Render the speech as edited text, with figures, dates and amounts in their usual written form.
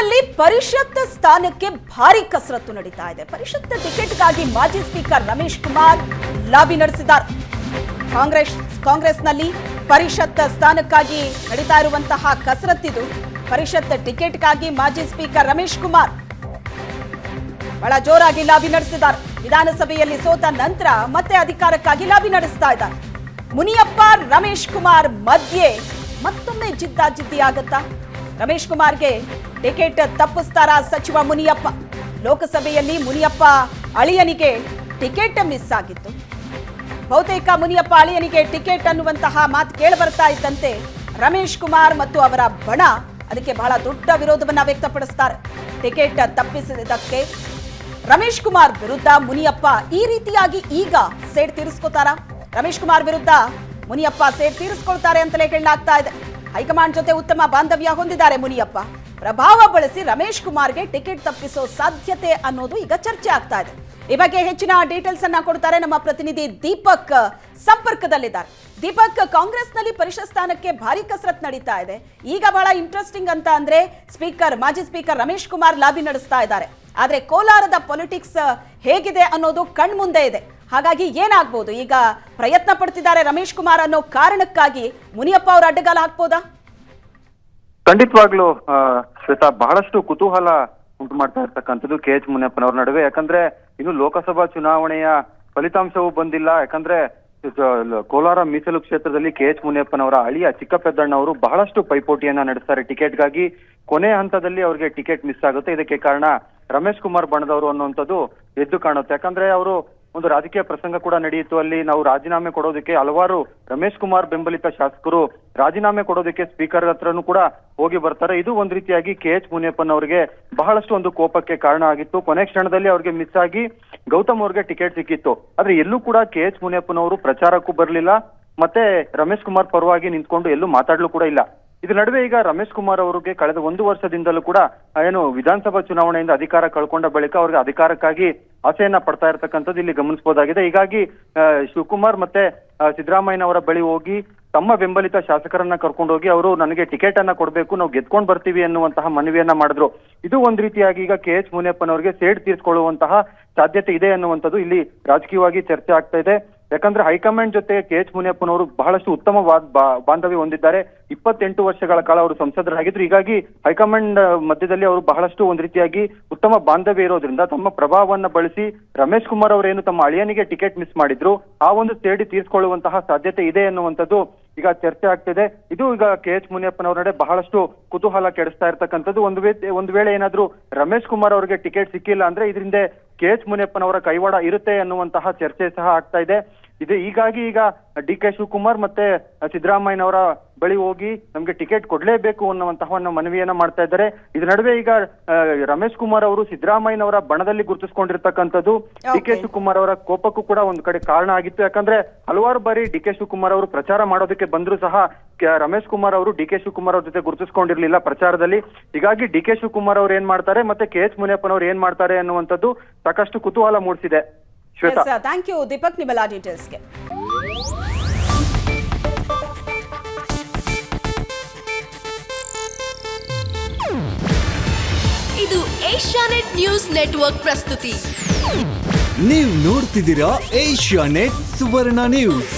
ಕಾಂಗ್ರೆಸ್ನಲ್ಲಿ ಪರಿಷತ್ ಸ್ಥಾನಕ್ಕೆ ಭಾರಿ ಕಸರತ್ತು ನಡೀತಾ ಇದೆ. ಪರಿಷತ್ ಟಿಕೆಟ್ಗಾಗಿ ಮಾಜಿ ಸ್ಪೀಕರ್ ರಮೇಶ್ ಕುಮಾರ್ ಲಾಬಿ ನಡೆಸಿದ್ದಾರೆ. ಕಾಂಗ್ರೆಸ್ನಲ್ಲಿ ಪರಿಷತ್ ಸ್ಥಾನಕ್ಕಾಗಿ ನಡೀತಾ ಇರುವಂತಹ ಕಸರತ್ತಿದು. ಪರಿಷತ್ ಟಿಕೆಟ್ಗಾಗಿ ಮಾಜಿ ಸ್ಪೀಕರ್ ರಮೇಶ್ ಕುಮಾರ್ ಬಹಳ ಜೋರಾಗಿ ಲಾಬಿ ನಡೆಸಿದ್ದಾರೆ. ವಿಧಾನಸಭೆಯಲ್ಲಿ ಸೋತ ನಂತರ ಮತ್ತೆ ಅಧಿಕಾರಕ್ಕಾಗಿ ಲಾಬಿ ನಡೆಸ್ತಾ ಇದ್ದಾರೆ. ಮುನಿಯಪ್ಪ ರಮೇಶ್ ಕುಮಾರ್ ಮಧ್ಯೆ ಮತ್ತೊಮ್ಮೆ ಜಿದ್ದಾಜಿದ್ದಿ ಆಗತ್ತಾ? ರಮೇಶ್ ಕುಮಾರ್ಗೆ ಟಿಕೆಟ್ ತಪ್ಪಿಸ್ತಾರ ಸಚಿವ ಮುನಿಯಪ್ಪ? ಲೋಕಸಭೆಯಲ್ಲಿ ಮುನಿಯಪ್ಪ ಅಳಿಯನಿಗೆ ಟಿಕೆಟ್ ಮಿಸ್ ಆಗಿತ್ತು. ಬಹುತೇಕ ಮುನಿಯಪ್ಪ ಅಳಿಯನಿಗೆ ಟಿಕೆಟ್ ಅನ್ನುವಂತಹ ಮಾತು ಕೇಳಿ ಬರ್ತಾ ಇದ್ದಂತೆ ರಮೇಶ್ ಕುಮಾರ್ ಮತ್ತು ಅವರ ಬಣ ಅದಕ್ಕೆ ಬಹಳ ದೊಡ್ಡ ವಿರೋಧವನ್ನ ವ್ಯಕ್ತಪಡಿಸ್ತಾರೆ. ಟಿಕೆಟ್ ತಪ್ಪಿಸಿದ್ದಕ್ಕೆ ರಮೇಶ್ ಕುಮಾರ್ ವಿರುದ್ಧ ಮುನಿಯಪ್ಪ ಈ ರೀತಿಯಾಗಿ ಈಗ ಸೇಡ್ ತೀರಿಸ್ಕೋತಾರ? ರಮೇಶ್ ಕುಮಾರ್ ವಿರುದ್ಧ ಮುನಿಯಪ್ಪ ಸೇಡ್ ತೀರಿಸ್ಕೊಳ್ತಾರೆ ಅಂತಲೇ ಹೇಳಲಾಗ್ತಾ ಇದೆ. ಹೈಕಮಾಂಡ್ ಜೊತೆ ಉತ್ತಮ ಬಾಂಧವ್ಯ ಹೊಂದಿದ್ದಾರೆ ಮುನಿಯಪ್ಪ. ಪ್ರಭಾವ ಬಳಸಿ ರಮೇಶ್ ಕುಮಾರ್ಗೆ ಟಿಕೆಟ್ ತಪ್ಪಿಸೋ ಸಾಧ್ಯತೆ ಅನ್ನೋದು ಈಗ ಚರ್ಚೆ ಆಗ್ತಾ ಇದೆ. ಈ ಬಗ್ಗೆ ಹೆಚ್ಚಿನ ಡೀಟೇಲ್ಸ್ ಅನ್ನ ಕೊಡ್ತಾರೆ ನಮ್ಮ ಪ್ರತಿನಿಧಿ ದೀಪಕ್ ಸಂಪರ್ಕದಲ್ಲಿದ್ದಾರೆ. ದೀಪಕ್, ಕಾಂಗ್ರೆಸ್ನಲ್ಲಿ ಪರಿಷತ್ ಸ್ಥಾನಕ್ಕೆ ಭಾರಿ ಕಸರತ್ ನಡೀತಾ ಇದೆ. ಈಗ ಬಹಳ ಇಂಟ್ರೆಸ್ಟಿಂಗ್ ಅಂತ ಅಂದ್ರೆ ಮಾಜಿ ಸ್ಪೀಕರ್ ರಮೇಶ್ ಕುಮಾರ್ ಲಾಬಿ ನಡೆಸ್ತಾ ಇದ್ದಾರೆ. ಆದ್ರೆ ಕೋಲಾರದ ಪೊಲಿಟಿಕ್ಸ್ ಹೇಗಿದೆ ಅನ್ನೋದು ಕಣ್ಮುಂದೆ ಇದೆ. ಹಾಗಾಗಿ ಏನಾಗ್ಬೋದು? ಈಗ ಪ್ರಯತ್ನ ಪಡ್ತಿದ್ದಾರೆ ರಮೇಶ್ ಕುಮಾರ್ ಅನ್ನೋ ಕಾರಣಕ್ಕಾಗಿ ಮುನಿಯಪ್ಪ ಅವರು ಅಡ್ಡಗಾಲ ಹಾಕ್ಬೋದಾ? ಖಂಡಿತವಾಗ್ಲೂ ಶ್ವೇತಾ, ಬಹಳಷ್ಟು ಕುತೂಹಲ ಉಂಟು ಮಾಡ್ತಾ ಇರ್ತಕ್ಕಂಥದ್ದು KH ಮುನಿಯಪ್ಪನವ್ರ ನಡುವೆ. ಯಾಕಂದ್ರೆ ಇನ್ನು ಲೋಕಸಭಾ ಚುನಾವಣೆಯ ಫಲಿತಾಂಶವೂ ಬಂದಿಲ್ಲ. ಯಾಕಂದ್ರೆ ಕೋಲಾರ ಮೀಸಲು ಕ್ಷೇತ್ರದಲ್ಲಿ KH ಮುನಿಯಪ್ಪನವರ ಅಳಿಯ ಚಿಕ್ಕಪೆದ್ದಣ್ಣವರು ಬಹಳಷ್ಟು ಪೈಪೋಟಿಯನ್ನ ನಡೆಸ್ತಾರೆ ಟಿಕೆಟ್ಗಾಗಿ. ಕೊನೆ ಹಂತದಲ್ಲಿ ಅವ್ರಿಗೆ ಟಿಕೆಟ್ ಮಿಸ್ ಆಗುತ್ತೆ. ಇದಕ್ಕೆ ಕಾರಣ ರಮೇಶ್ ಕುಮಾರ್ ಬಣದವರು ಅನ್ನುವಂಥದ್ದು ಎದ್ದು ಕಾಣುತ್ತೆ. ಯಾಕಂದ್ರೆ ಅವರು ಒಂದು ರಾಜಕೀಯ ಪ್ರಸಂಗ ಕೂಡ ನಡೆಯಿತು. ಅಲ್ಲಿ ನಾವು ರಾಜೀನಾಮೆ ಕೊಡೋದಕ್ಕೆ ಹಲವಾರು ರಮೇಶ್ ಕುಮಾರ್ ಬೆಂಬಲಿತ ಶಾಸಕರು ರಾಜೀನಾಮೆ ಕೊಡೋದಕ್ಕೆ ಸ್ಪೀಕರ್ ಹತ್ರನೂ ಕೂಡ ಹೋಗಿ ಬರ್ತಾರೆ. ಇದು ಒಂದ್ ರೀತಿಯಾಗಿ KH ಮುನಿಯಪ್ಪನವರಿಗೆ ಬಹಳಷ್ಟು ಒಂದು ಕೋಪಕ್ಕೆ ಕಾರಣ ಆಗಿತ್ತು. ಕೊನೆ ಕ್ಷಣದಲ್ಲಿ ಅವ್ರಿಗೆ ಮಿಸ್ ಆಗಿ ಗೌತಮ್ ಅವ್ರಿಗೆ ಟಿಕೆಟ್ ಸಿಕ್ಕಿತ್ತು. ಆದ್ರೆ ಎಲ್ಲೂ ಕೂಡ KH ಮುನಿಯಪ್ಪನವರು ಪ್ರಚಾರಕ್ಕೂ ಬರಲಿಲ್ಲ, ಮತ್ತೆ ರಮೇಶ್ ಕುಮಾರ್ ಪರವಾಗಿ ನಿಂತ್ಕೊಂಡು ಎಲ್ಲೂ ಮಾತಾಡ್ಲು ಕೂಡ ಇಲ್ಲ. ಇದ್ರ ನಡುವೆ ಈಗ ರಮೇಶ್ ಕುಮಾರ್ ಅವರಿಗೆ ಕಳೆದ 1 ವರ್ಷದಿಂದಲೂ ಕೂಡ ಏನು ವಿಧಾನಸಭಾ ಚುನಾವಣೆಯಿಂದ ಅಧಿಕಾರ ಕಳ್ಕೊಂಡ ಬಳಿಕ ಅವ್ರಿಗೆ ಅಧಿಕಾರಕ್ಕಾಗಿ ಆಸೆಯನ್ನ ಪಡ್ತಾ ಇರ್ತಕ್ಕಂಥದ್ದು ಇಲ್ಲಿ ಗಮನಿಸಬಹುದಾಗಿದೆ. ಹೀಗಾಗಿ ಶಿವಕುಮಾರ್ ಮತ್ತೆ ಸಿದ್ದರಾಮಯ್ಯನವರ ಬಳಿ ಹೋಗಿ ತಮ್ಮ ಬೆಂಬಲಿತ ಶಾಸಕರನ್ನ ಕರ್ಕೊಂಡೋಗಿ ಅವರು ನನಗೆ ಟಿಕೆಟ್ ಅನ್ನ ಕೊಡ್ಬೇಕು, ನಾವು ಗೆದ್ಕೊಂಡ್ ಬರ್ತೀವಿ ಅನ್ನುವಂತಹ ಮನವಿಯನ್ನ ಮಾಡಿದ್ರು. ಇದು ಒಂದ್ ರೀತಿಯಾಗಿ ಈಗ KH ಮುನಿಯಪ್ಪನವರಿಗೆ ಸೇಡ್ ತೀರ್ಸ್ಕೊಳ್ಳುವಂತಹ ಸಾಧ್ಯತೆ ಇದೆ ಅನ್ನುವಂಥದ್ದು ಇಲ್ಲಿ ರಾಜಕೀಯವಾಗಿ ಚರ್ಚೆ ಆಗ್ತಾ ಇದೆ. ಯಾಕಂದ್ರೆ ಹೈಕಮಾಂಡ್ ಜೊತೆ KH ಮುನಿಯಪ್ಪನವರು ಬಹಳಷ್ಟು ಉತ್ತಮ ಬಾಂಧವ್ಯ ಹೊಂದಿದ್ದಾರೆ. 28 ವರ್ಷಗಳ ಕಾಲ ಅವರು ಸಂಸದರಾಗಿದ್ರು. ಹೀಗಾಗಿ ಹೈಕಮಾಂಡ್ ಮಧ್ಯದಲ್ಲಿ ಅವರು ಬಹಳಷ್ಟು ಒಂದ್ ರೀತಿಯಾಗಿ ಉತ್ತಮ ಬಾಂಧವ್ಯ ಇರೋದ್ರಿಂದ ತಮ್ಮ ಪ್ರಭಾವವನ್ನ ಬಳಸಿ ರಮೇಶ್ ಕುಮಾರ್ ಅವರೇನು ತಮ್ಮ ಅಳಿಯನಿಗೆ ಟಿಕೆಟ್ ಮಿಸ್ ಮಾಡಿದ್ರು ಆ ಒಂದು ಸೇಡಿ ತೀರ್ಸ್ಕೊಳ್ಳುವಂತಹ ಸಾಧ್ಯತೆ ಇದೆ ಅನ್ನುವಂಥದ್ದು ಈಗ ಚರ್ಚೆ ಆಗ್ತಿದೆ. ಇದು ಈಗ KH ಮುನಿಯಪ್ಪನವರ ನಡೆ ಬಹಳಷ್ಟು ಕುತೂಹಲ ಕೆಡಿಸ್ತಾ ಇರ್ತಕ್ಕಂಥದ್ದು. ಒಂದು ವೇಳೆ ಏನಾದ್ರೂ ರಮೇಶ್ ಕುಮಾರ್ ಅವರಿಗೆ ಟಿಕೆಟ್ ಸಿಕ್ಕಿಲ್ಲ ಅಂದ್ರೆ ಇದರಿಂದ KH ಮುನಿಯಪ್ಪನವರ ಕೈವಾಡ ಇರುತ್ತೆ ಅನ್ನುವಂತಹ ಚರ್ಚೆ ಸಹ ಆಗ್ತಾ ಇದೆ. ಹೀಗಾಗಿ ಈಗ DK ಶಿವಕುಮಾರ್ ಮತ್ತೆ ಸಿದ್ದರಾಮಯ್ಯನವರ ಬಳಿ ಹೋಗಿ ನಮ್ಗೆ ಟಿಕೆಟ್ ಕೊಡ್ಲೇಬೇಕು ಅನ್ನುವಂತಹ ಮನವಿಯನ್ನ ಮಾಡ್ತಾ ಇದ್ದಾರೆ. ಇದ್ರ ನಡುವೆ ಈಗ ರಮೇಶ್ ಕುಮಾರ್ ಅವರು ಸಿದ್ದರಾಮಯ್ಯನವರ ಬಣದಲ್ಲಿ ಗುರುತಿಸಿಕೊಂಡಿರ್ತಕ್ಕಂಥದ್ದು DK ಶಿವಕುಮಾರ್ ಅವರ ಕೋಪಕ್ಕೂ ಕೂಡ ಒಂದ್ ಕಡೆ ಕಾರಣ ಆಗಿತ್ತು. ಯಾಕಂದ್ರೆ ಹಲವಾರು ಬಾರಿ DK ಶಿವಕುಮಾರ್ ಅವರು ಪ್ರಚಾರ ಮಾಡೋದಕ್ಕೆ ಬಂದ್ರು ಸಹ ರಮೇಶ್ ಕುಮಾರ್ ಅವರು DK ಶಿವಕುಮಾರ್ ಅವ್ರ ಜೊತೆ ಗುರುತಿಸ್ಕೊಂಡಿರ್ಲಿಲ್ಲ ಪ್ರಚಾರದಲ್ಲಿ. ಹೀಗಾಗಿ DK ಶಿವಕುಮಾರ್ ಅವ್ರು ಏನ್ ಮಾಡ್ತಾರೆ ಮತ್ತೆ KH ಮುನಿಯಪ್ಪನವ್ರು ಏನ್ ಮಾಡ್ತಾರೆ ಅನ್ನುವಂಥದ್ದು ಸಾಕಷ್ಟು ಕುತೂಹಲ ಮೂಡಿಸಿದೆ. ಶ್ವೇತಾ, ಥ್ಯಾಂಕ್ ಯು ದೀಪಕ್, ನಿಮ್ಮೆಲ್ಲ ಡೀಟೇಲ್ಸ್ಗೆ. ಇದು ಏಷ್ಯಾನೆಟ್ ನ್ಯೂಸ್ ನೆಟ್ವರ್ಕ್ ಪ್ರಸ್ತುತಿ. ನೀವು ನೋಡ್ತಿದ್ದೀರಾ ಏಷ್ಯಾನೆಟ್ ಸುವರ್ಣ ನ್ಯೂಸ್.